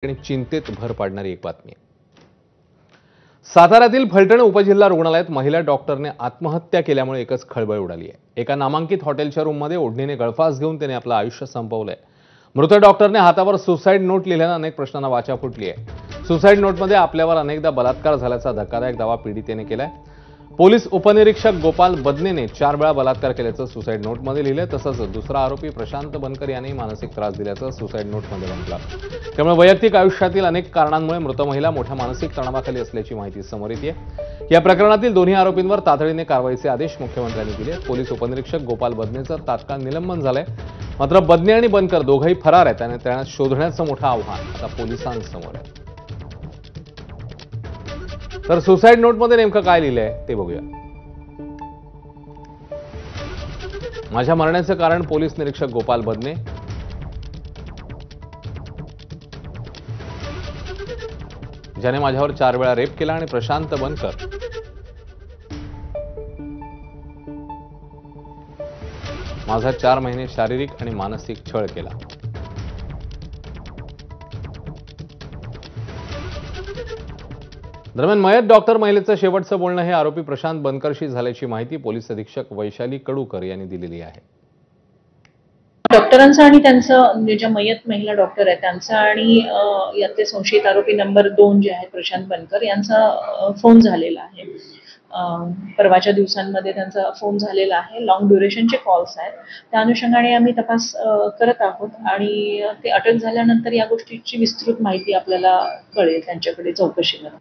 आणि चिंतेत भर पाडणारी एक बातमी आहे। साताऱ्यातील फलटण उपजिल्हा रुग्णालयात महिला डॉक्टरने आत्महत्या केल्यामुळे एकच खळबळ उडाली आहे। एका नामांकित हॉटेलच्या रूममध्ये ओढणीने गळफास घेऊन त्याने आपलं आयुष्य संपवलंय। मृत डॉक्टरने हातावर सुसाईड नोट लिहिल्याने अनेक प्रश्नांना वाचा फुटली आहे। सुसाईड नोटमध्ये आपल्यावर अनेकदा बलात्कार झाल्याचा धक्कादायक दावा पीडितेने केलाय। पोलीस उपनिरीक्षक गोपाल बदनेने 4 वेळा बलात्कार केल्याचं सुसाईड नोटमध्ये लिहिलंय। तसंच दुसरा आरोपी प्रशांत बनकर यानेही मानसिक त्रास दिल्याचं सुसाईड नोटमध्ये म्हटलं। त्यामुळे वैयक्तिक आयुष्यातील अनेक कारणांमुळे मृत महिला मोठ्या मानसिक तणावाखाली असल्याची माहिती समोर येते। या प्रकरणातील दोन्ही आरोपींवर तातडीने कारवाईचे आदेश मुख्यमंत्र्यांनी दिले। पोलीस उपनिरीक्षक गोपाल बदनेचं तात्काळ निलंबन झालंय। मात्र बदने आणि बनकर दोघंही फरार आहेत आणि त्यांना शोधण्याचं मोठं आव्हान आता पोलिसांसमोर आहे। तर सुसाईड नोटमध्ये नेमकं काय लिहिलंय ते बघूया। माझ्या मरण्याचं कारण पोलीस निरीक्षक गोपाल बदने। ज्याने माझ्यावर 4 वेळा रेप केला आणि प्रशांत बनकर माझा 4 महिने शारीरिक आणि मानसिक छळ केला। दरम्यान मयत डॉक्टर महिलेचं शेवटचं बोलणं हे आरोपी प्रशांत बनकरशी झाल्याची माहिती पोलीस अधीक्षक वैशाली कडूकर यांनी दिलेली आहे। डॉक्टरांचा आणि त्यांचं ज्या मयत महिला डॉक्टर आहेत त्यांचा आणि यातले संशयित आरोपी नंबर 2 जे आहेत प्रशांत बनकर यांचा फोन झालेला आहे। परवाच्या दिवसांमध्ये त्यांचा फोन झालेला आहे। लॉंग ड्युरेशनचे कॉल्स आहेत। त्या अनुषंगाने आम्ही तपास करत आहोत आणि ते अटक झाल्यानंतर या गोष्टीची विस्तृत माहिती आपल्याला कळेल त्यांच्याकडे चौकशीला।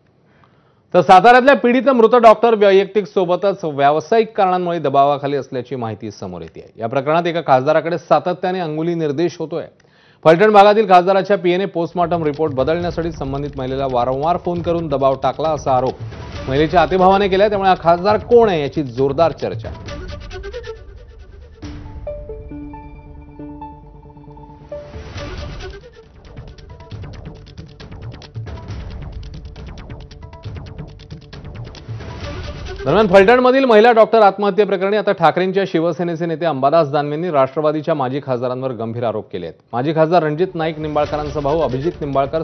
तर साताऱ्यातल्या पीडित मृत डॉक्टर वैयक्तिक सोबतच व्यावसायिक कारणांमुळे दबावाखाली असल्याची माहिती समोर येते आहे। या प्रकरणात एका खासदाराकडे सातत्याने अंगुली निर्देश होतोय। फलटण भागातील खासदाराच्या पीएने पोस्टमॉर्टम रिपोर्ट बदलण्यासाठी संबंधित महिलेला वारंवार फोन करून दबाव टाकला असा आरोप महिलेच्या आतेभावाने केलाय। त्यामुळे हा खासदार कोण आहे याची जोरदार चर्चा आहे। दरम्यान फलटणमधील महिला डॉक्टर आत्महत्येप्रकरणी आता ठाकरेंच्या शिवसेनेचे नेते अंबादास दानवेंनी राष्ट्रवादीच्या माजी खासदारांवर गंभीर आरोप केले आहेत। माजी खासदार रणजित नाईक निंबाळकरांचा भाऊ अभिजित निंबाळकर